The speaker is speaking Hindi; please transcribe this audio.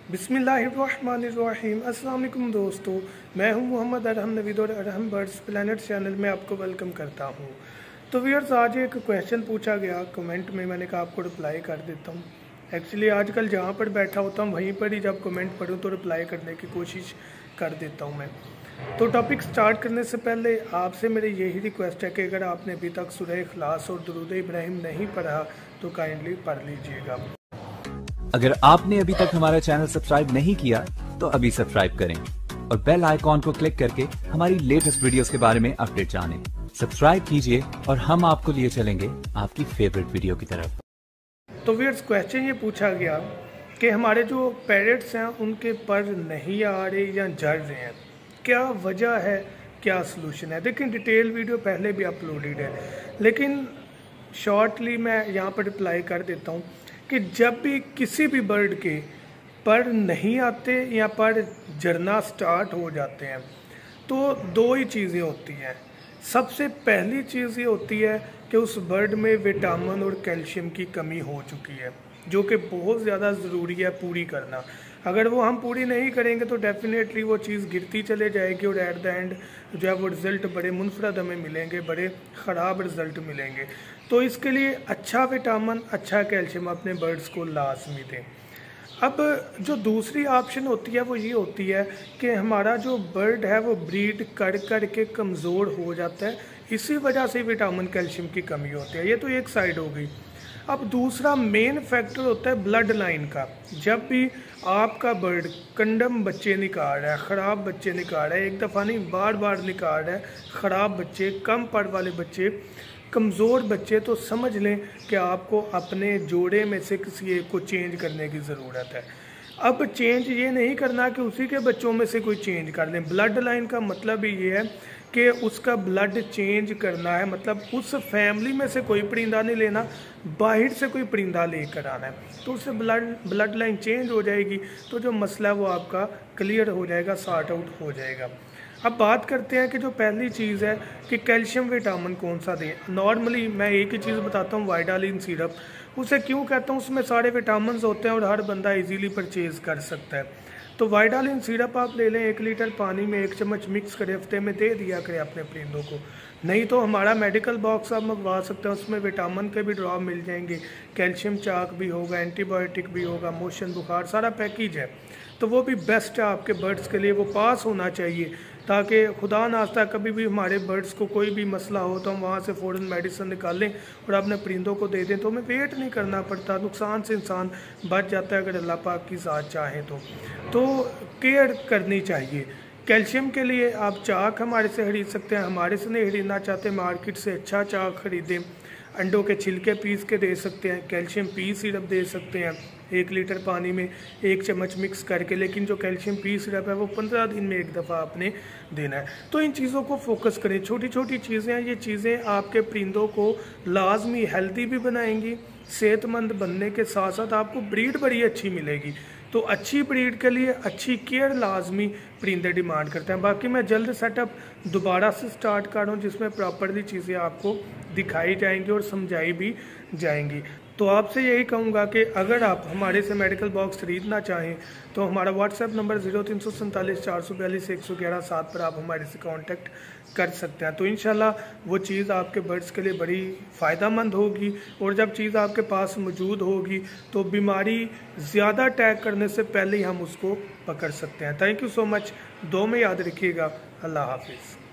बिस्मिल्लाहिर्रहमानिर्रहीम। अस्सलाम वालेकुम दोस्तों, मैं हूं मोहम्मद अरहम नवीद और अरहम बर्ड्स प्लैनेट चैनल में आपको वेलकम करता हूं। तो व्यूअर्स, आज एक क्वेश्चन पूछा गया कमेंट में, मैंने कहा आपको रिप्लाई कर देता हूं। एक्चुअली आजकल जहां पर बैठा होता हूं वहीं पर ही जब कमेंट पढूं तो रिप्लाई करने की कोशिश कर देता हूं मैं। तो टॉपिक स्टार्ट करने से पहले आपसे मेरी यही रिक्वेस्ट है कि अगर आपने अभी तक सूरह इखलास और दुरूद इब्राहिम नहीं पढ़ा तो काइंडली पढ़ लीजिएगा। अगर आपने अभी तक हमारा चैनल सब्सक्राइब नहीं किया तो अभी सब्सक्राइब करें और बेल आइकॉन को क्लिक करके हमारी लेटेस्ट वीडियोस के बारे में अपडेट जानें। सब्सक्राइब कीजिए और हम आपको लिए चलेंगे आपकी फेवरेट वीडियो की तरफ। तो व्यूअर्स, क्वेश्चन ये पूछा गया कि हमारे जो पैरेट्स हैं उनके पर नहीं आ रहे या जड़ रहे हैं, क्या वजह है, क्या सलूशन है। देखिए, डिटेल वीडियो पहले भी अपलोडेड है, लेकिन शॉर्टली मैं यहाँ पर रिप्लाई कर देता हूँ कि जब भी किसी भी बर्ड के पर नहीं आते या पर जरना स्टार्ट हो जाते हैं तो दो ही चीज़ें होती हैं। सबसे पहली चीज़ ये होती है कि उस बर्ड में विटामिन और कैल्शियम की कमी हो चुकी है, जो कि बहुत ज़्यादा ज़रूरी है पूरी करना। अगर वो हम पूरी नहीं करेंगे तो डेफिनेटली वो चीज़ गिरती चले जाएगी और एट द एंड जो है वो रिज़ल्ट बड़े मुनफरद हमें मिलेंगे, बड़े ख़राब रिज़ल्ट मिलेंगे। तो इसके लिए अच्छा विटामिन, अच्छा कैल्शियम अपने बर्ड्स को लाजमी दें। अब जो दूसरी ऑप्शन होती है वो ये होती है कि हमारा जो बर्ड है वो ब्रीड कर कर के कमज़ोर हो जाता है, इसी वजह से विटामिन कैल्शियम की कमी होती है। ये तो एक साइड हो गई। अब दूसरा मेन फैक्टर होता है ब्लड लाइन का। जब भी आपका बर्ड कंडम बच्चे निकाल रहा है, ख़राब बच्चे निकाल रहा है, एक दफ़ा नहीं बार बार निकाल रहा है ख़राब बच्चे, कम पढ़ वाले बच्चे, कमज़ोर बच्चे, तो समझ लें कि आपको अपने जोड़े में से किसी एक को चेंज करने की ज़रूरत है। अब चेंज ये नहीं करना कि उसी के बच्चों में से कोई चेंज कर लें। ब्लड लाइन का मतलब ही ये है कि उसका ब्लड चेंज करना है, मतलब उस फैमिली में से कोई परिंदा नहीं लेना, बाहर से कोई परिंदा लेकर आना है, तो उससे ब्लड लाइन चेंज हो जाएगी, तो जो मसला है वो आपका क्लियर हो जाएगा, सॉर्ट आउट हो जाएगा। अब बात करते हैं कि जो पहली चीज़ है कि कैल्शियम विटामिन कौन सा दें। नॉर्मली मैं एक ही चीज़ बताता हूँ, वाइडालिन सिरप। उसे क्यों कहता हूँ, उसमें सारे विटामिन होते हैं और हर बंदा इजीली परचेज़ कर सकता है। तो वाइडालिन सिरप आप ले लें, 1 लीटर पानी में 1 चम्मच मिक्स करें, हफ्ते में दे दिया करें अपने परिंदों को। नहीं तो हमारा मेडिकल बॉक्स आप मंगवा सकते हैं, उसमें विटामिन के भी ड्रॉप मिल जाएंगे, कैल्शियम चाक भी होगा, एंटीबायोटिक भी होगा, मोशन बुखार सारा पैकेज है। तो वो भी बेस्ट है आपके बर्ड्स के लिए, वो पास होना चाहिए, ताकि खुदा नास्ता कभी भी हमारे बर्ड्स को कोई भी मसला हो तो हम वहाँ से फ़ौरन मेडिसिन निकालें और अपने परिंदों को दे दें, तो हमें वेट नहीं करना पड़ता, नुकसान से इंसान बच जाता है अगर अल्लाह पाक की ज़ात चाहे तो केयर करनी चाहिए। कैल्शियम के लिए आप चाक हमारे से खरीद सकते हैं, हमारे से नहीं खरीदना चाहते मार्केट से अच्छा चाक खरीदें, अंडों के छिलके पीस के दे सकते हैं, कैल्शियम पी सिरप दे सकते हैं 1 लीटर पानी में 1 चम्मच मिक्स करके, लेकिन जो कैल्शियम पी सिरप है वो 15 दिन में एक दफ़ा आपने देना है। तो इन चीज़ों को फोकस करें, छोटी छोटी चीज़ें हैं, ये चीज़ें आपके परिंदों को लाजमी हेल्दी भी बनाएंगी, सेहतमंद बनने के साथ साथ आपको ब्रीड बड़ी अच्छी मिलेगी। तो अच्छी ब्रीड के लिए अच्छी केयर लाजमी परिंदे डिमांड करते हैं। बाकी मैं जल्द सेटअप दोबारा से स्टार्ट कर रहा हूँ जिसमें प्रॉपरली चीज़ें आपको दिखाई जाएंगी और समझाई भी जाएंगी। तो आपसे यही कहूँगा कि अगर आप हमारे से मेडिकल बॉक्स खरीदना चाहें तो हमारा व्हाट्सएप नंबर 0347 442 111 7 पर आप हमारे से कांटेक्ट कर सकते हैं। तो इंशाल्लाह वो चीज़ आपके बर्ड्स के लिए बड़ी फ़ायदेमंद होगी, और जब चीज़ आपके पास मौजूद होगी तो बीमारी ज़्यादा अटैक करने से पहले ही हम उसको पकड़ सकते हैं। थैंक यू सो मच, दो में याद रखिएगा। अल्लाह हाफिज़।